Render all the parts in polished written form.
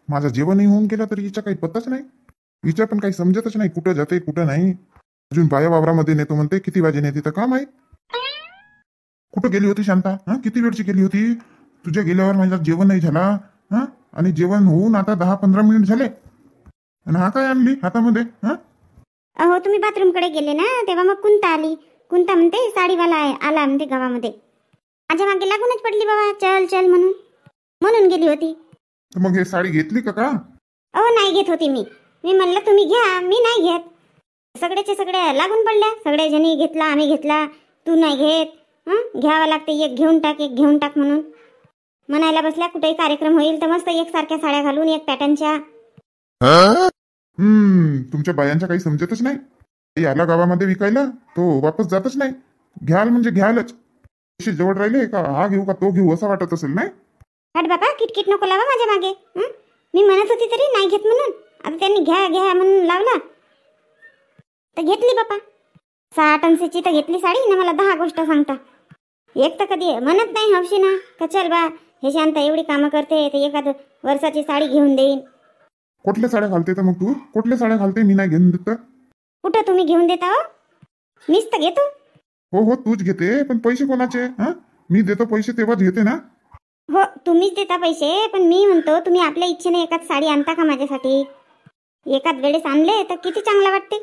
माझं जेवणही होऊन गेलं तरी हिच्या काही पत्ताच नाही. हिच्या पण काही समजतच नाही, कुठं जाते कुठं नाही. अजून बाया वावरामध्ये नेतो म्हणते, किती वाजे नेते तर का माहित. कुठं गेली होती शांता? किती वेळची गेली होती? तुझ्या गेल्यावर माझं जेवण नाही झाला. आणि जेवण होऊन आता 10-15 मिनिट झाले, आणि हा काय आणली हातामध्ये? अहो तुम्ही बाथरूम कडे गेले ना, तेव्हा मग कुंता आली. कुंता म्हणते साडीवाला आला म्हणते गावामध्ये. माझ्या मागे लागूनच पडली बाबा, चल चल म्हणून म्हणून गेली होती. तर मग हे साडी घेतली का? अहो नाही घेत होती मी. मी म्हणलं तुम्ही घ्या, मी नाही घेत. सगळ्याचे सगळे लागून पडल्या. सगळ्या जणी घेतला, आम्ही घेतला, तू नाही घेत. घ्यावं लागते, एक घेऊन टाक एक घेऊन टाक म्हणून म्हणायला बसल्या. कुठेही कार्यक्रम होईल तर मस्त एकसारख्या साड्या घालून, एक पॅटर्नच्या. तुमच्या बायांच्या काही समजतच नाही. याला गावामध्ये विकायला तो वापस जातच नाही. घ्याल म्हणजे घ्यालच. पैसे जवळ राहिले का हा घेऊ का तो घेऊ असं वाटत असेल नाही. हट बाबा, किटकिट नको लावा माझ्या मागे. मी म्हणत होती तरी नाही घेत म्हणून. आता त्यांनी घ्या घ्या म्हणून लावला तर घेतली बापा. 6 टनची तर घेतली साडी ना. मला 10 गोष्ट सांगता. एक तर कधी म्हणत नाही हौशी ना का चल बा हे शांता एवढी कामं करते तर एखाद वर्षाची साडी घेऊन देईन. कुठल्या साड्या घालते तर मग तू? कुठल्या साड्या घालते? मी नाही घेऊन देत. कुठं तुम्ही घेऊन देता हो? मीच तर घेतो. हो तूच घेते, पण पैसे कोणाचे? मी देतो पैसे तेव्हाच घेते ना. हो तुम्हीच देता पैसे, पण मी म्हणतो तुम्ही आपल्या इच्छेने एखाद साडी आणता का माझ्यासाठी? एखाद वेळेस आणले तर किती चांगलं वाटते.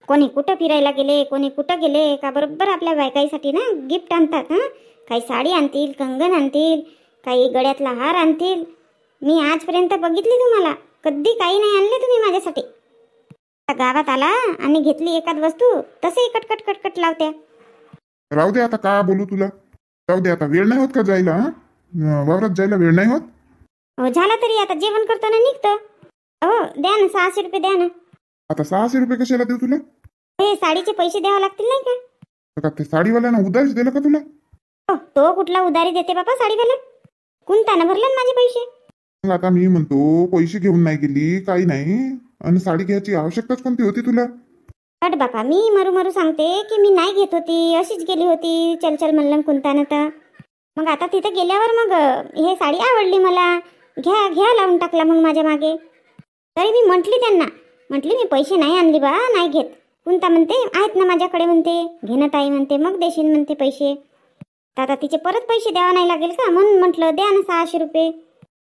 कोणी कुठं फिरायला गेले, कोणी कुठं गेले का बरोबर आपल्या बायकाईसाठी ना गिफ्ट आणतात. काही साडी आणतील, कंगन आणतील, काही गळ्यातला हार आणतील. मी आजपर्यंत बघितली तुम्हाला कधी काही नाही आणले तुम्ही माझ्यासाठी. गावात आला आणि घेतली एखाद वस्तू तसे कटकट कटकट लावत्या. राहू दे आता, का बोलू तुला. राहू दे आता. वेळ नाही होत का जायला? वावरात जायला वेळ नाही होत? हो झाला तरी आता जेवण करतो ना निघतो. हो द्या ना 600 रुपये द्या ना. आता 600 रुपये कशाला देऊ तुला? हे साडीचे पैसे द्यावे लागतील नाही का? तर का ते साडीवाल्यानं उधारीच दिलं का तुला? तो कुठला उधारी देते बाबा साडीवाला? कुंतानं भरलं ना माझे पैसे. मग आता मी म्हणतो पैसे घेऊन नाही गेली काही नाही, आणि साडी घ्यायची आवश्यकताच कोणती होती तुला? हट बापा, मी मरू मरू सांगते की मी नाही घेत होती, अशीच गेली होती. चल चल म्हणलं कुंतानं तर मग आता तिथे गेल्यावर मग हे साडी आवडली मला. घ्या घ्या लावून टाकला मग माझ्या मागे. तरी मी म्हटली त्यांना, म्हटली मी पैसे नाही आणली बा, नाही घेत. कुंता म्हणते आहेत ना माझ्याकडे म्हणते, घेणं ताई म्हणते, मग देशील म्हणते पैसे. तर आता तिचे परत पैसे द्यावा नाही लागेल का म्हणून म्हटलं द्या ना 600 रुपये.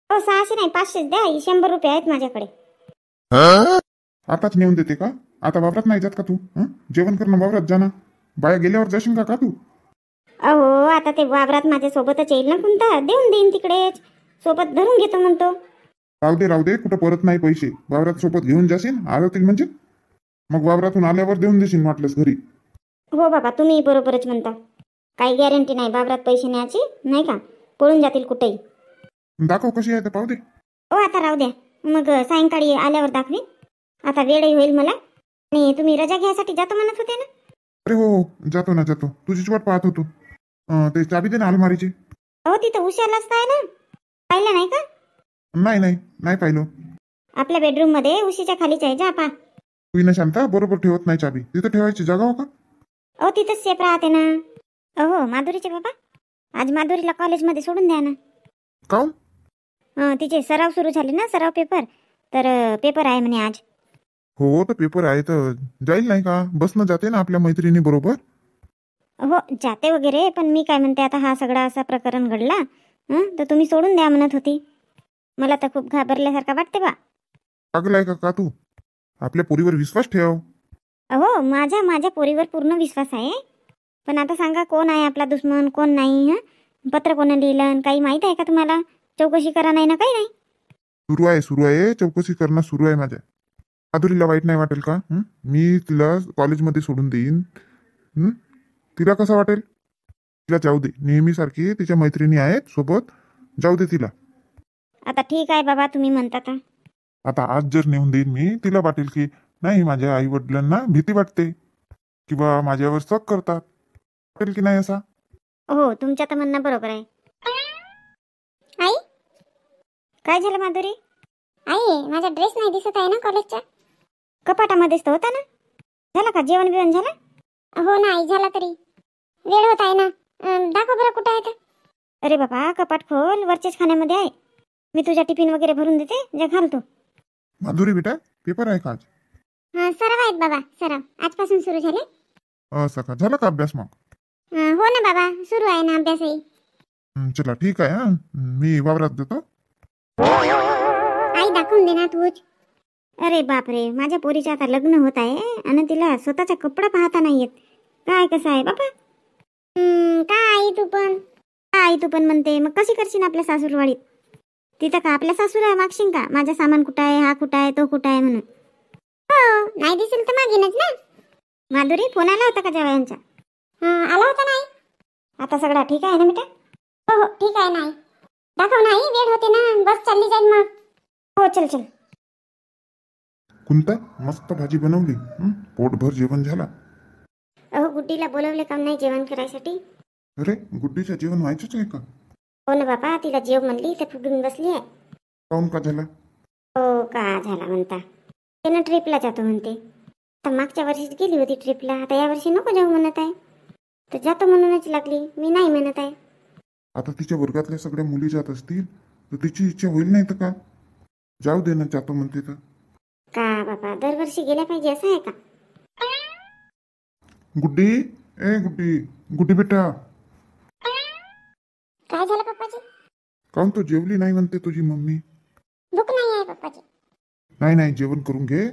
हो 600 नाही 500 द्या, 100 रुपये आहेत माझ्याकडे. आताच नेऊन देते का? आता वावरात नाही जात का तू? जेवण करणं वावरात जाणं. बाया गेल्यावर जाशील का तू? अहो आता ते वावरात माझ्या सोबतच येईल ना कुंता, देऊन देईन तिकडेच. सोबत धरून घेतो म्हणतो. राहू दे कुठं परत नाही पैसे. वावरात सोबत घेऊन जाशील आरतील म्हणजे मग वावरातून आल्यावर देऊन देशील वाटलंस घरी. हो बाबा तुम्ही बरोबरच म्हणता. काही गॅरंटी नाही वावरात पैसे न्यायची नाही का, पळून जातील कुठेही. दाखव कशी आहे तर पाहू दे. हो आता राहू द्या, मग सायंकाळी आल्यावर दाखवी. आता वेळही होईल मला. आणि तुम्ही रजा घ्यायसाठी जातो म्हणत होते ना? अरे हो जातो ना जातो. तुझीच वाट पाहत होतो. ते चाबी दे ना अलमारीची. हो तिथं उशालाच आहे ना, पाहिलं नाही का? नाही पाहिलं. आपल्या बेडरूम मध्ये उशीच्या खालीच आहे, जा पा. तू ना शांता बरोबर ठेवत नाही चाबी. तिथं ठेवायची जागा हो का? अहो तिथंच सेफ राहते ना. अहो माधुरीचे बाबा, आज माधुरीला कॉलेजमध्ये सोडून द्या ना. काऊन? तिचे सराव सुरू झाले ना, सराव पेपर. तर पेपर आहे म्हणे आज. हो तर पेपर आहे तर जाईल नाही का? बसनं जाते ना आपल्या मैत्रिणी बरोबर. हो जाते वगैरे, पण मी काय म्हणते आता हा सगळा असा प्रकरण घडला तर तुम्ही सोडून द्या म्हणत होती. मला तर खूप घाबरल्यासारखा वाटते बा. पागल आहे का तू? आपल्या पोरीवर विश्वास ठेव. हो माझ्या पोरीवर पूर्ण विश्वास आहे. पण आता सांगा कोण आहे आपला दुश्मन कोण नाही? पत्र कोण लिहिलं काही माहित आहे का तुम्हाला? चौकशी करा नाही ना काही नाही. सुरू आहे चौकशी करणं सुरू आहे माझ्या. माधुरीला वाईट नाही वाटेल का? मी तिला कॉलेजमध्ये सोडून देईन. तिला कसं वाटेल? तिला जाऊ दे, नेहमीसारखी तिच्या मैत्रिणी आहेत सोबत, जाऊ दे तिला. आता ठीक आहे बाबा तुम्ही म्हणता तर. आता आज जर नेऊन देईन मी, तिला वाटेल की नाही माझ्या आई वडिलांना भीती वाटते किंवा माझ्यावर शक करतात. वाटेल की नाही असा? हो तुमच्या तर म्हणणं बरोबर आहे. आई काय झालं माधुरी? आई माझा ड्रेस नाही दिसत आहे ना कॉलेजचा. कपाटामध्येच तर होता ना. झाला का जेवण बिवण झालं? हो ना आई झाला, तरी वेळ होत आहे ना. दाखव बरं कुठं आहे ते. अरे बाबा कपाट खोल, वरच्याच खाण्यामध्ये आहे. मी तुझ्या टिफिन वगैरे भरून देते, जे घालतो. माधुरी बेटा, पेपर आहे का आज? सराव आहेत बाबा, सराव आजपासून सुरू झाले. असं का? झाला का अभ्यास मग? हो ना बाबा, सुरू आहे ना अभ्यासही. चला ठीक आहे. मी वावरात जातो. आई दाखवून दे ना तूच. अरे बापरे, माझ्या पोरीचं आता लग्न होत आहे आणि तिला स्वतःचा कपडा पाहता नाही येत. काय कसं आहे बाबा? काय आई तू पण म्हणते, मग कशी करशील आपल्या सासूरवाडीत? तिथं का आपल्या सासूला मागशील का माझा सामान कुठं आहे, हा कुठं आहे, तो कुठं आहे म्हणून? हो, नाही दिसेल तर मागीनच ना. माधुरी, फोन आला होता का जवायांचा? आला होता नाही. आता सगळा ठीक आहे ना बेटा? हो हो ठीक आहे. नाही दाखव, नाही वेळ होते ना, बस चालली जाईल मग. हो चल चल. कुंता मस्त भाजी बनवली. पोटभर जेवण झाला. अहो, गुड्डीला बोलवले काम नाही जेवण करायसाठी? अरे, गुड्डीचं जेवण व्हायचंच आहे का? हो ना बाबा, तिला जेव म्हणली तर फुगून बसली आहे. काऊन का झाला? हो का झाला म्हणता, त्यानं ट्रिपला जातो म्हणते. आता मागच्या वर्षीच गेली होती ट्रिपला, आता या वर्षी नको जाऊ म्हणत आहे. तर जातो म्हणूनच लागली, मी नाही म्हणत आहे. आता तिच्या वर्गातल्या सगळ्या मुली जात असतील तर तिची इच्छा होईल नाही तर का? जाऊ दे ना, जातो म्हणते तर. का बाबा, दरवर्षी गेल्या पाहिजे असं आहे का? गुड्डी, ए गुड्डी, गुड्डी बेटा. काय झालं पप्पाजी? काऊन तो जेवली नाही म्हणते तुझी मम्मी? भूक नाही आहे पप्पाजी. नाही नाही, जेवण करून घे.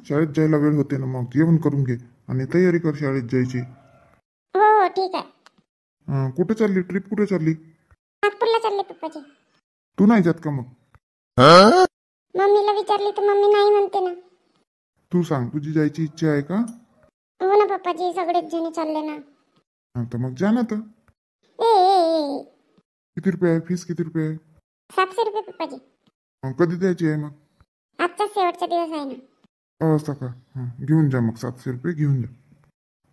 शाळेत जायला वेळ होते ना, मग जेवण करून घे आणि तयारी कर शाळेत जायची. हो हो ठीक आहे. कुठे चालली ट्रिप? कुठे चालली? नागपूरला चालले पप्पाजी. तू नाही जात का मग? मम्मीला विचारली तर मम्मी नाही म्हणते ना. तू सांग, तुझी जायची इच्छा आहे का? हो ना पप्पाजी, सगळेच जणी चालले ना. तर मग जा ना. तर ए किती रुपये आहे फीस? किती रुपये आहे? 700 रुपये पप्पाजी. कधी द्यायची आहे मग? आजचा शेवटचा दिवस आहे ना. असं का? घेऊन जा मग, 700 रुपये घेऊन जा.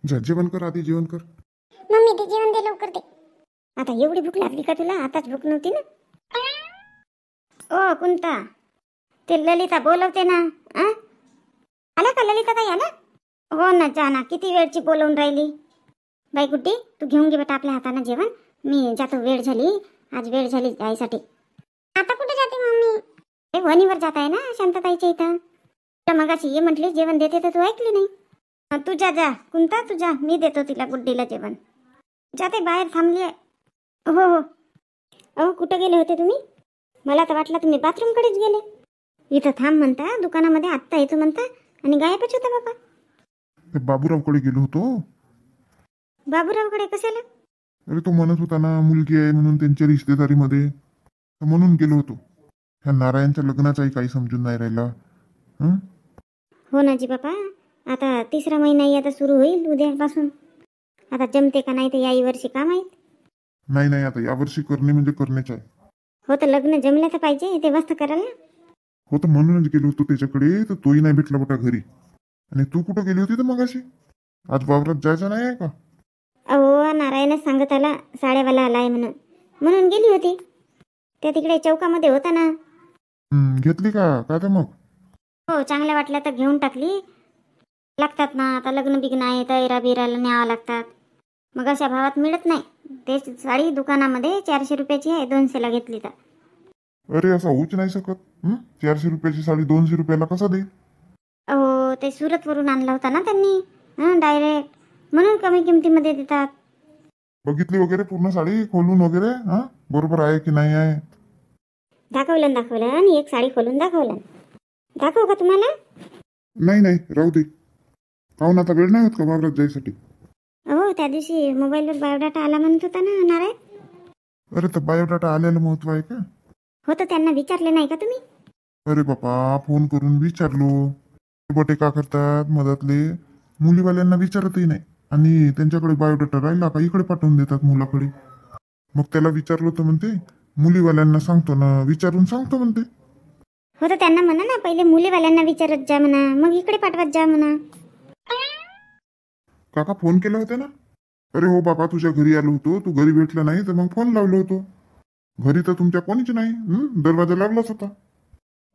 जा जेवण कर, आधी जेवण कर. मम्मी ते जेवण दे लवकर दे. आता एवढी भूक लागली का तुला? आताच भूक नव्हती ना. ओ कुंता, ते ललिता बोलवते ना. आला का ललिता ताई? आला? हो ना, जा ना, किती वेळची बोलवून राहिली. बाई गुड्डी, तू घेऊन घे बेटा आपल्या हाताने जेवण. मी जातो, वेळ झाली, आज वेळ झाली जायसाठी. आता कुठे जाते मम्मी? हे वणीवर जात आहे ना शांताताईच्या इथं. तुला मगाशी ये म्हटली जेवण देते तर तू ऐकली नाही. तू जा जा कुंता, तू जा, मी देतो तिला गुड्डीला जेवण. जाते, बाहेर थांबली आहे. हो हो. अहो, कुठं गेले होते तुम्ही? मला तर वाटलं तुम्ही बाथरूमकडेच गेले. इथं थांब म्हणता, दुकानामध्ये आत्ता येतो म्हणता आणि गायबच होता बाबा. बाबूरावकडे गेलो होतो. बाबूरावकडे कशाला? अरे, तो म्हणत होता ना मुलगी आहे म्हणून त्यांच्या रिश्तेदारीमध्ये, म्हणून गेलो होतो. ह्या नारायणच्या लग्नाचाही काही समजून नाही राहिला. हो ना जी बाबा, आता 3रा महिना आता सुरू होईल उद्यापासून. आता जमते का नाही ते याही वर्षी का माहीत. नाही नाही, आता यावर्षी करणे म्हणजे करणेच आहे. हो, तर लग्न जमलं तर पाहिजे, ते मस्त करायला. हो, तर म्हणूनच गेलो होतो त्याच्याकडे, तर तोही नाही भेटला बेटा घरी. आणि तू कुठं गेली होती तर मगाशी? आज वावरात जायचं नाही आहे का? अहो, नारायणच सांगत आला साड्यावाला आलाय म्हणून गेली होती. त्या तिकडे चौकामध्ये होता ना. घेतली का काय तर मग? हो, चांगल्या वाटल्या तर घेऊन टाकली. लागतात ना आता, लग्न बिग्न आहे तर एरा बिराला न्यावं लागतात. मग अशा भावात मिळत नाही. ते साडी दुकानामध्ये 400 रुपयाची आहे, 200ला घेतली तर. अरे, असं होऊच नाही शकत. 400 रुपयाची साडी 200 रुपयाला कसा देईल? अहो, ते सुरतवरून आणला होता ना त्यांनी डायरेक्ट, म्हणून कमी किमतीमध्ये देतात. बघितली वगैरे पूर्ण साडी खोलून वगैरे? बरोबर आहे की नाही आहे? दाखवलं आणि एक साडी खोलून दाखवलं. दाखवू का तुम्हाला? नाही नाही, राहू दे. काहून आता वेळ नाही होत का वावरात जायसाठी? हो, त्या दिवशी मोबाईलवर बायोडाटा आला म्हणत होता ना नारायण. अरे, तर बायोडाटा आलेला महत्व आहे का? हो, तर त्यांना विचारले नाही का तुम्ही? अरे बापा, फोन करून विचारलो. बटे का करतात मधातले, मुलीवाल्यांना विचारतही नाही आणि त्यांच्याकडे बायोडाटा राहिला का इकडे पाठवून देतात मुलाकडे. मग त्याला विचारलो तर म्हणते मुलीवाल्यांना सांगतो ना, विचारून सांगतो म्हणते. हो, तर त्यांना म्हणा ना पहिले मुलीवाल्यांना विचारत जा म्हणा, मग इकडे पाठवत जा म्हणा. काका फोन केला होता ना? अरे हो बाबा, तुझ्या घरी आलो होतो, तू घरी भेटला नाही तर मग फोन लावलो होतो. घरी तर तुमच्या कोणीच नाही. दरवाजा लावलाच होता.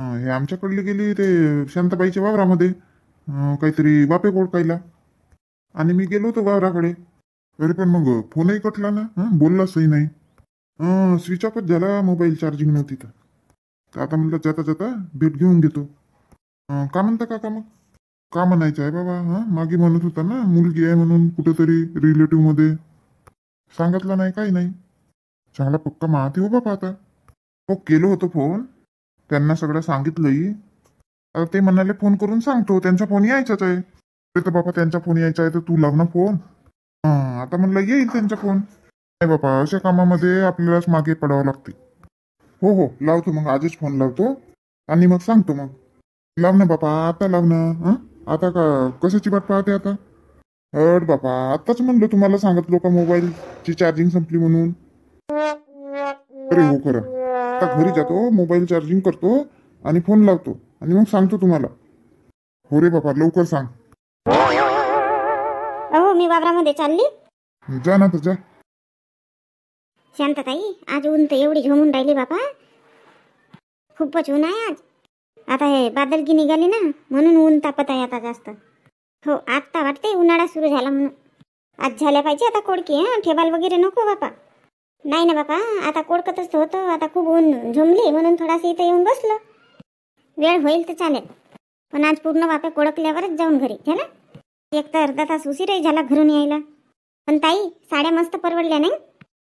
हे आमच्याकडली गेली ते शांताबाईच्या वावरामध्ये काहीतरी वापे ओळखायला, आणि मी गेलो होतो वावराकडे. तरी पण मग फोनही कटला ना, बोललाचही नाही. स्विच ऑफच झाला, मोबाईल चार्जिंग नव्हती तर. तर आता म्हणलं जाता जाता भेट घेऊन घेतो. का म्हणता काका मग? का म्हणायचं आहे बाबा? मागे म्हणत होता ना मुलगी आहे म्हणून कुठेतरी रिलेटिव्ह मध्ये. सांगितलं नाही, काही नाही. चांगला पक्का माहिती हो बाबा आता. हो केलं होतं फोन, त्यांना सगळं सांगितलंही. आता ते म्हणाले फोन करून सांगतो, त्यांचा फोन यायचाच आहे. अरे तर बाबा त्यांचा फोन यायचा आहे तर तू लाव ना फोन. आता म्हणलं येईल त्यांचा फोन. नाही बाबा, अशा कामामध्ये आपल्यालाच मागे पडावं लागते. हो हो लावतो, मग आजच फोन लावतो आणि मग सांगतो. मग लाव ना बाबा, आता लाव ना. आता का कशाची वाट पाहते आता? अड बाबा, आताच म्हणलं तुम्हाला, सांगितलं का मोबाईलची चार्जिंग संपली म्हणून. अरे हो खरं, आता घरी जातो, मोबाईल चार्जिंग करतो आणि फोन लावतो आणि मग सांगतो तुम्हाला. हो रे बाबा, लवकर सांग. अहो मी वावरामध्ये चालली. जा ना तर जा. शांतताई, आज ऊन तर एवढी झोमून राहिली बाबा, खूपच ऊन आहे आज. आता हे बादलगी निघाली ना म्हणून ऊन तापत आहे आता जास्त. हो आता वाटते उन्हाळा सुरू झाला म्हणून. आज झाल्या पाहिजे आता कोडकी. ठेबाल वगैरे नको बापा. नाही ना बापा, आता कोडकतच होतं. आता खूप ऊन झोमली म्हणून थोडासा इथं येऊन बसलो. वेळ होईल तर चालेल, पण आज पूर्ण बापे कोडकल्यावरच जाऊन घरी झालं. एक तर अर्धा तास उशीरही झाला घरून यायला. पण ताई, साड्या मस्त परवडल्या नाही.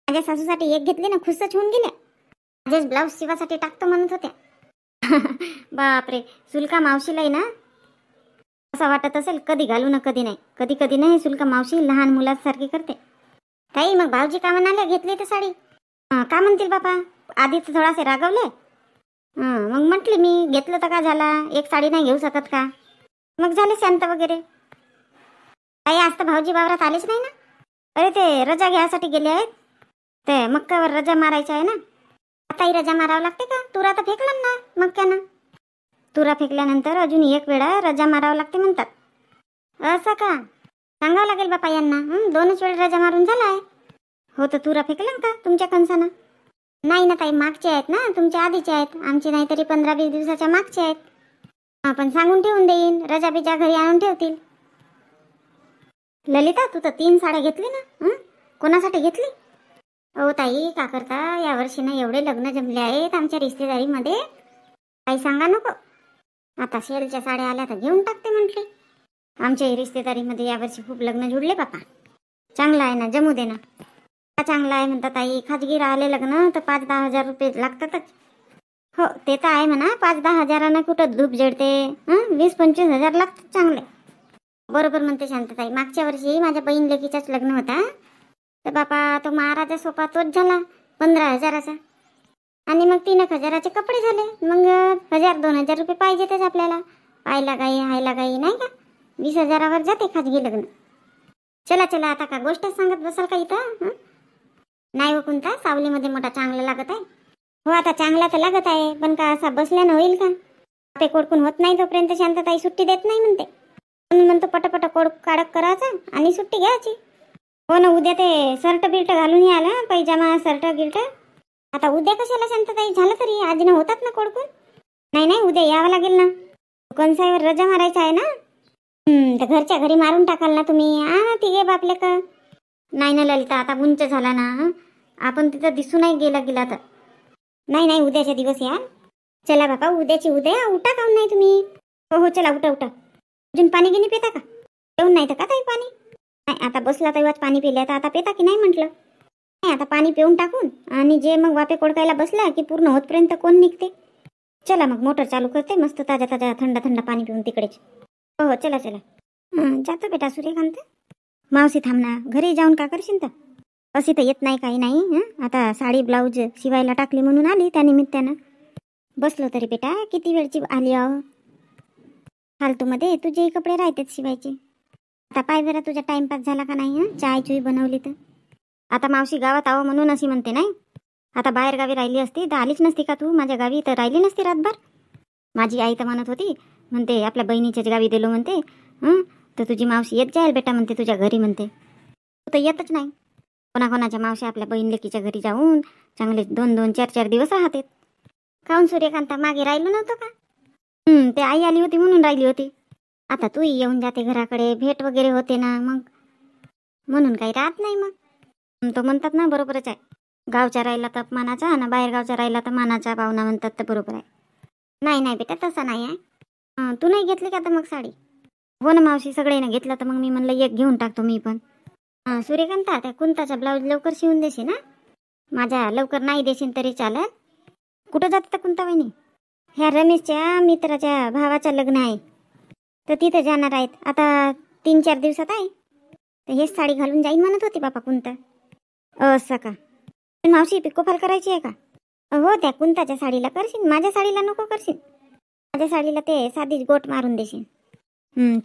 माझ्या सासूसाठी एक घेतली ना, खुशच होऊन गेल्या. आजच ब्लाऊज शिवासाठी टाकतो म्हणत होत्या. बापरे, सुलका मावशीलाही ना असं वाटत असेल कधी घालू ना कधी नाही. कधी कधी नाही सुलका मावशी लहान मुलासारखी करते. ताई मग भाऊजी का म्हणाले घेतली तर साडी? का म्हणतील बापा, आधीच थोडासे रागवले. मग म्हटली मी घेतलं तर का झाला, एक साडी नाही घेऊ शकत का? मग झाले शांत वगैरे. ताई आज तर भाऊजी वावरात आलेच नाही ना. अरे ते रजा घ्यायसाठी गेले आहेत. ते मक्कावर रजा मारायची आहे ना. आताही रजा मारावं लागते का? तुरा तर फेकला ना मक्क्यानं. तुरा फेकल्यानंतर अजून एक वेळा रजा मारावं लागते म्हणतात. असं का? सांगावं लागेल बापा यांना. 2च वेळ रजा मारून झाला आहे. हो तर तुरा फेकला का तुमच्या कणसानं? नाही ना ताई, मागचे आहेत ना, तुमच्या आधीचे आहेत. आमचे नाही तरी 15-20 दिवसाच्या मागचे आहेत. आपण सांगून ठेवून देईन, रजा बिजा घरी आणून ठेवतील. ललिता, तू तर 3 साड्या घेतली ना. कोणासाठी घेतली? हो ताई, का करता, यावर्षी ना एवढे लग्न जमले आहेत आमच्या रिश्तेदारीमध्ये, काही सांगा नको. आता शेलच्या साड्या आल्या तर घेऊन टाकते म्हटले. आमच्या रिश्तेदारीमध्ये यावर्षी खूप लग्न जुळले बापा. चांगला आहे ना, जमू दे ना. चांगला आहे म्हणतात ताई, खाजगी राहिले लग्न तर 5-10 हजार रुपये लागतातच. हो ते तर आहे म्हणा, 5-10 हजारानं कुठं धूप जडते. 20-25 हजार लागतात चांगले. बरोबर म्हणते शांतताई. मागच्या वर्षी माझ्या बहीण लेकीचाच लग्न होता तर बापा तो महाराजा सोफा तोच झाला 15 हजाराचा. आणि मग 3 हजाराचे कपडे झाले. मग 1000-2000 रुपये पाहिजेतच आपल्याला. पाहायला गाई हायला गाई नाही का. 20 हजारावर जाते खाजगी लग्न. चला चला, आता का गोष्ट सांगत बसाल का इथं? नाही हो कोणता, सावलीमध्ये मोठा चांगला लागत आहे. हो आता चांगला तर लागत आहे, पण का असा बसल्यानं होईल का? ते कोडकून होत नाही तोपर्यंत शांतताई सुट्टी देत नाही म्हणते. म्हणून म्हणतो पटापट कोड काढक करायचा आणि सुट्टी घ्यायची. हो ना, उद्या ते शर्ट बिर्ट घालून यायला, पैजामा शर्ट गिर्ट. आता उद्या कशाला शांतताई, झालं तरी आज न होतात ना कोडकून. नाही नाही, उद्या यावं लागेल ना. कोणसाईवर रजा मारायचा आहे ना. तर घरच्या घरी मारून टाकाल ना तुम्ही. तिघे बापले का? नाही ना ललिता, आता उंच झाला ना, आपण तिथं दिसू नाही गेला तर. नाही नाही, उद्याच्या दिवस या. चला बापा, उद्याची उद्या. उठा काऊन नाही तुम्ही? हो हो चला, उठा उठा. अजून पाणी गिनी पिता का? येऊन नाही तर का ताई पाणी? नाही, आता बसला तेव्हाच पाणी पिल्या तर आता पिता की नाही म्हटलं. नाही, आता पाणी पिऊन टाकून आणि जे मग वापे कोडकायला बसला की पूर्ण होतपर्यंत कोण निघते. चला मग मोटर चालू करते, मस्त ताजा ताजा थंड थंड पाणी पिऊन तिकडेच. हो हो चला चला. जातो बेटा सूर्यकांत. मावशी थांब ना, घरी जाऊन का करशील तर? अशी तर येत नाही काही नाही. आता साडी ब्लाऊज शिवायला टाकली म्हणून आली त्या निमित्तानं. बसलो तरी बेटा, किती वेळची आली आहो. फालतूमध्ये तुझेही कपडे राहतेच शिवायचे. आता पाय बरं तुझा टाइमपास झाला का नाही. चाय चुई बनवली तर. आता मावशी गावात आहो म्हणून अशी म्हणते नाही. आता बाहेर गावी राहिली असती तर आलीच नसती का तू माझ्या गावी, तर राहिली नसती रातभर. माझी आई तर म्हणत होती, म्हणते आपल्या बहिणीच्याच गावी दिलो म्हणते. तर तुझी मावशी येत जाईल बेटा म्हणते तुझ्या घरी म्हणते. तू तर येतच नाही. कोणाकोणाच्या मावशी आपल्या बहीण लेकीच्या घरी जाऊन चांगले 2-2, 4-4 दिवस राहते. काऊन सूर्यकांता, मागे राहिलो नव्हतं का? ते आई आली होती म्हणून राहिली होती. आता तूही येऊन जाते घराकडे, भेट वगैरे होते ना, मग म्हणून काही राहत नाही. मग तो म्हणतात ना बरोबरच आहे. गावच्या राहिला तर अपमानाचा आणि बाहेर गावच्या राहिला तर मानाचा पाहुणा म्हणतात तर बरोबर आहे. नाही नाही बेटा तसा नाही आहे. तू नाही घेतली का आता मग साडी? हो ना मावशी सगळ्यांना घेतलं तर मग मी म्हणलं एक घेऊन टाकतो मी पण. सूर्यकांता त्या कुंताचा ब्लाऊज लवकर शिवून देशील ना? माझ्या लवकर नाही देशील तरी चालत. कुठं जात तर कुंता वहिनी? ह्या रमेशच्या मित्राच्या भावाचं लग्न आहे तर तिथं जाणार आहेत. आता 3-4 दिवसात आहे तर हेच साडी घालून जाईन म्हणत होती बापा कुंता. असं का? पण मावशी पिकोफाल करायची आहे का? हो त्या कुंताच्या साडीला करशील, माझ्या साडीला नको करशील. माझ्या साडीला ते साधीच गोट मारून देशील.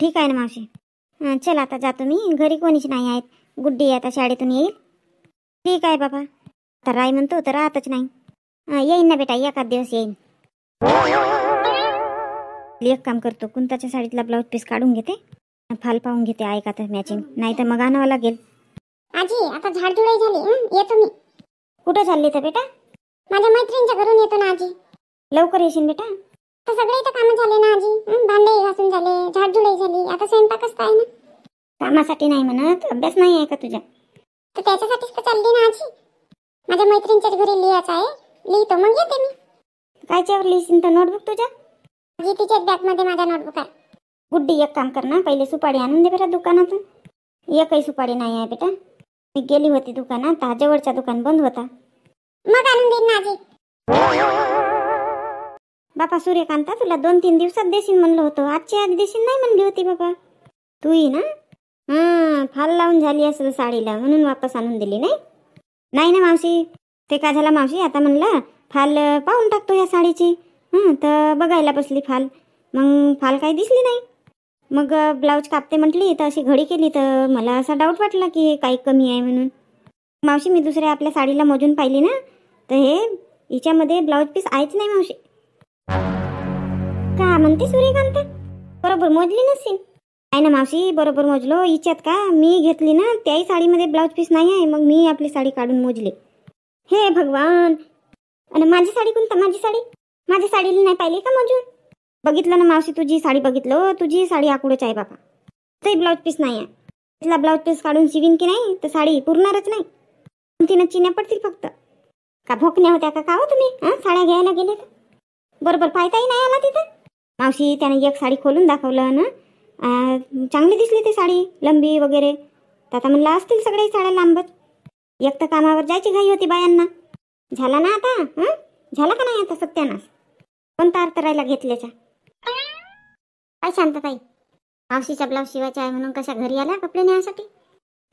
ठीक आहे ना मावशी. चल आता जातो मी, घरी कोणीच नाही आहेत. गुड्डी आता शाळेतून येईल. ठीक आहे बाबा. तर राय म्हणतो तर राहतच नाही. येईन ना बेटा, एखाद दिवस येईन. एक काम करतो, कुंताच्या साडीतला ब्लाऊज पीस काढून घेते, फाल पाहून घेते आहे का तर मॅचिंग, नाही तर मग आणावं लागेल. आजी आता झाडझुडाई झाली, येतो मी. कुठं चालली तर बेटा? माझ्या मैत्रिणीच्या घरून येतो ना आजी. लवकर येशील बेटा. तर सगळे इथं कामं झाले ना आजी, भांडे घासून झाले, झाडझुडाई झाली, आता स्वयंपाकच आहे ना. कामासाठी नाही म्हणत, अभ्यास नाही आहे का तुझ्या? तर त्याच्यासाठीच तर चालली ना आजी. माझ्या मैत्रिणीच्याच घरी लिहायचं आहे, लिहितो मग येते मी. कायच्यावर लिहिशील तर नोटबुक तुझ्या? आजी तिच्याच बॅगमध्ये माझा नोटबुक आहे. गुड्डी एक काम कर ना, पहिले सुपारी आणून दे बेटा दुकानातून. एकही सुपारी नाही आहे बेटा. मी गेली होती दुकानात, तर जवळचा दुकान बंद होता. मग आणून देईन ना आजी. बापा सूर्यकांता तुला 2-3 दिवसात देशील म्हणलं होतं, आजच्या आधी देशील नाही म्हणली होती बाबा तू ही ना. फाल लावून झाली असेल साडीला म्हणून वापस आणून दिली नाही. नाही ना मावशी, ते काय झालं मावशी, आता म्हणलं फाल पाहून टाकतो ह्या साडीची. तर बघायला बसली फाल, मग फाल काही दिसली नाही. मग ब्लाऊज कापते म्हटली तर अशी घडी केली तर मला असा डाऊट वाटला की काही कमी आहे म्हणून. मावशी मी दुसऱ्या आपल्या साडीला मोजून पाहिली ना, तर हे हिच्यामध्ये ब्लाऊज पीस आहेच नाही मावशी. का म्हणते सूर्यकांता? बरोबर मोजली नसेल. नाही ना मावशी, बरोबर मोजलो. हिच्यात का मी घेतली ना त्याही साडीमध्ये ब्लाऊज पीस नाही आहे, मग मी आपली साडी काढून मोजली. हे भगवान. आणि माझी साडी कोणता? माझ्या साडीला नाही पाहिली का मोजून? बघितलं ना मावशी, तुझी साडी बघितलं, तुझी साडी आकुडच आहे बाबा. ते ब्लाऊज पीस नाही आहे. तिला ब्लाऊज पीस काढून शिवीन की नाही तर साडी पुरणारच नाही. तिनं चिन्या पडतील फक्त. का भोकण्या होत्या का हो तुम्ही? साड्या घ्यायला गेले तर बरोबर पाहताही नाही आला तिथं. मावशी त्याने एक साडी खोलून दाखवलं ना, चांगली दिसली ती साडी, लंबी वगैरे. तर आता म्हणलं असतील सगळ्या साड्या लांबच. एक तर कामावर जायची घाई होती बायांना. झाला ना आता? झाला का नाही आता सत्यानाश? कोणता अर्थ राहिला घेतल्याचा? काय शांतताई, मावशीचा ब्लाऊज शिवायचा आहे म्हणून कशा घरी आल्या कपडे नेण्यासाठी?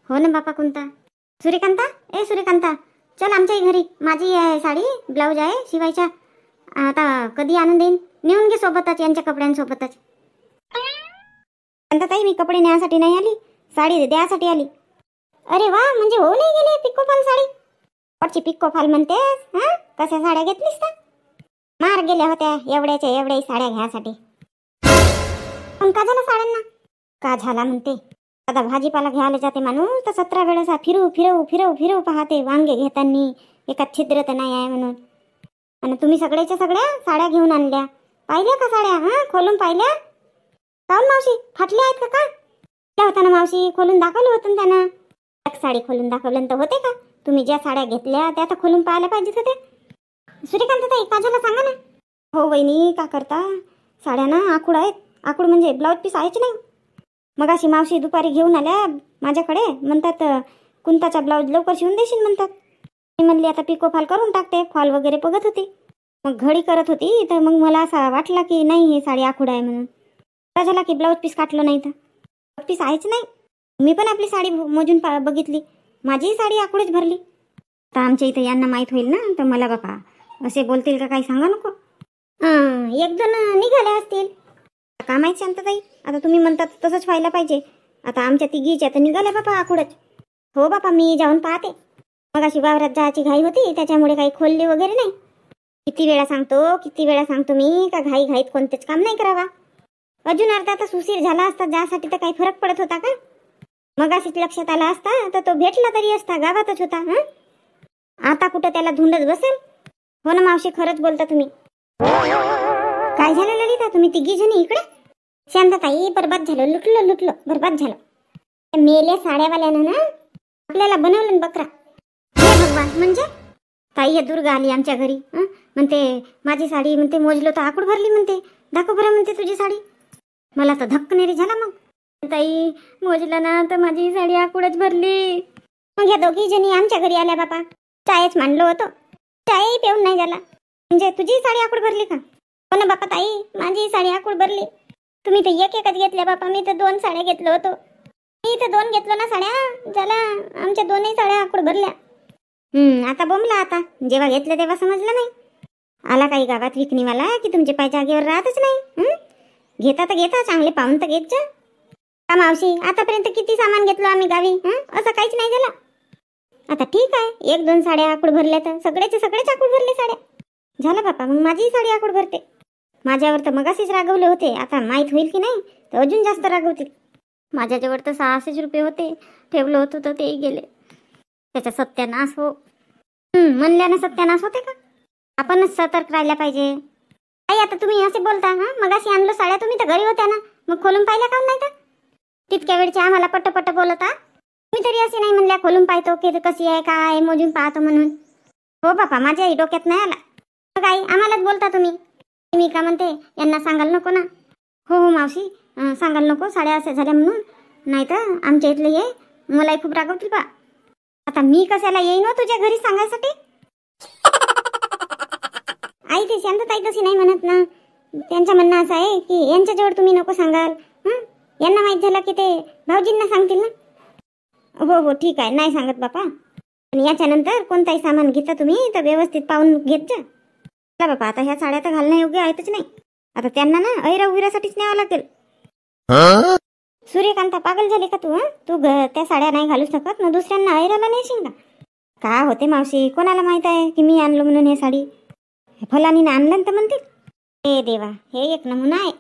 हो ना बापा कोणता? सूर्यकांता, ए सूर्यकांता, चल आमच्याही घरी. माझी आहे साडी, ब्लाऊज आहे शिवायचा. आता कधी आणून देईन, नेऊन घे सोबतच, यांच्या कपड्यांसोबतच. शांतताई मी कपडे नेण्यासाठी नाही आली, साडी द्यासाठी आली. अरे वा, म्हणजे हो नाही गेली पिकोफाल साडी? पटची पिकोफाल म्हणतेस? कशा साड्या घेतलीस तर? मार गेल्या होत्या एवढ्याच्या एवढ्याही साड्या घ्यासाठी. पण का झालं साड्यांना? का झाला म्हणते, आता भाजीपाला घ्यायला जाते माणूस तर 17 वेळेस फिरव पाहते वांगे घेताना, एका छिद्र तर नाही आहे म्हणून. आणि तुम्ही सगळ्याच्या सगळ्या साड्या घेऊन आणल्या. पाहिल्या का साड्या? खोलून पाहिल्या? काऊन मावशी, फाटल्या आहेत का? त्या होता ना मावशी, खोलून दाखवलं होतं त्यानं. एक साडी खोलून दाखवलं तर होते का? तुम्ही ज्या साड्या घेतल्या त्या तर खोलून पाहायला पाहिजेत होते. सूर्यकांताताई का झालं सांगा ना. हो वहिनी, का करता? साड्या ना आखूड आहेत. आखूड म्हणजे ब्लाऊज पीस आहेच नाही. मग अशी मावशी दुपारी घेऊन आल्या माझ्याकडे, म्हणतात कुंताचा ब्लाऊज लवकर शिवून देशील म्हणतात. मी म्हणली आता पिको फाल करून टाकते. फॉल वगैरे बघत होती, मग घडी करत होती, तर मग मला असा वाटला की नाही हे साडी आखूड आहे म्हणून. काय झाला की ब्लाऊज पीस काटलं नाही तर ब्लाऊज पीस आहेच नाही. मी पण आपली साडी मोजून बघितली, माझीही साडी आखूडच भरली. तर आमच्या इथं यांना माहीत होईल ना, तर मला बापा असे बोलतील का काही सांगा नको. 1-2 निघाले असतील, का माहीत शांतताई. आता तुम्ही म्हणतात तसंच व्हायला पाहिजे. आता आमच्या तिघीच्या तर निघाल्या बापा आखूडच. हो बापा, मी जाऊन पाहते. मग अशी वावरात जायची घाई होती, त्याच्यामुळे काही खोलली वगैरे नाही. किती वेळा सांगतो मी का घाई घाईत कोणतेच काम नाही करावा. अजून अर्धा तास उशीर झाला असता ज्यासाठी तर काही फरक पडत होता का? मग अशीच लक्षात आला असता तर तो भेटला तरी असता, गावातच होता. आता कुठं त्याला धुंडच बसेल. हो ना मावशी, खरंच बोलता तुम्ही. काय झालं ललिता, तुम्ही तिघी जणी इकडे? शांतताई, बरबाद झालो, लुटलो बरबाद झालो. मेल्या साड्यावाल्यानं ना आपल्याला बनवलं बकरा. हे भगवान, म्हणजे ताई हे दुर्गा आली आमच्या घरी. म्हणते माझी साडी म्हणते मोजलो तर आकूड भरली म्हणते. दाखव बरं म्हणते तुझी साडी. मला तर धक्कनेरी झाला. मग ताई मोजलं ना तर माझी साडी आकूडच भरली. मग ह्या दोघी जणी आमच्या घरी आल्या बापा. चायच मांडलो होतो, चायही पिऊन नाही झाला. म्हणजे तुझी साडी आकूड भरली का? हो ना बापा ताई, माझी साडी आकूड भरली. तुम्ही तर एक एकच घेतल्या बापा, मी तर 2 साड्या घेतलो होतो. मी तर 2 घेतलो ना साड्या, झाला आमच्या 2ही साड्या आकूड भरल्या. आता बोंबला. आता जेव्हा घेतलं तेव्हा समजलं नाही. आला काही गावात विकणीवाला की तुमचे पाय जागेवर राहतच नाही. घेता तर घेता, चांगले पाहून तर घेत जा. का मावशी, आतापर्यंत किती सामान घेतलं आम्ही गावी, असं काहीच नाही झालं. आता ठीक आहे, 1-2 साड्या आकूड भरल्या तर सगळेच आकूड भरले साड्या. झालं बापा, मग माझीही साडी आकूड भरते. माझ्यावर तर मगाशीच रागवले होते, आता माहीत होईल की नाही तर अजून जास्त रागवतील. माझ्याजवळ तर 600 रुपये होते, ठेवलं होतं तर तेही गेले. त्याचा सत्यानाश हो. म्हणल्यानं सत्यानाश होते का? आपणच सतर्क राहायला पाहिजे. आई आता तुम्ही असे बोलता. मगाशी आणलं साड्या, तुम्ही तर घरी होत्या ना, मग खोलून पाहिल्या का नाही तर? तितक्या वेळचे आम्हाला पट्ट बोलता. मी तरी असे नाही म्हणल्या खोलून पाहतो की कशी आहे काय मोजून पाहतो म्हणून. हो बापा, माझ्याही डोक्यात नाही आला. मग आई आम्हालाच बोलता तुम्ही. मी का म्हणते यांना सांगायला नको ना. हो मावशी, सांगायला नको साड्या असे झाल्या म्हणून, नाही तर आमच्या इथले ये मलाही खूप रागवतील बा. आता मी कशाला येईन हो तुझ्या घरी सांगायसाठी? आई ते शांतताई तशी नाही म्हणत ना. त्यांचं म्हणणं असं आहे की यांच्याजवळ तुम्ही नको सांगाल. यांना माहीत झालं की ते भाऊजींना सांगतील ना. हो ठीक आहे, नाही सांगत बापा. पण याच्यानंतर कोणताही सामान घेता तुम्ही तर व्यवस्थित पाहून घेत जा. बापा आता ह्या साड्या तर घालणं योग्य आहेतच नाही. आता त्यांना ना ऐराविरासाठीच न्यावं लागेल. सूर्यकांता पागल झाली का तू? तू त्या साड्या नाही घालू शकत, मग दुसऱ्यांना ऐराला नेशील का होते मावशी? कोणाला माहित आहे की मी आणलो म्हणून हे साडी? फलानीने आणलं तर म्हणतील. हे देवा, हे एक नमुना आहे.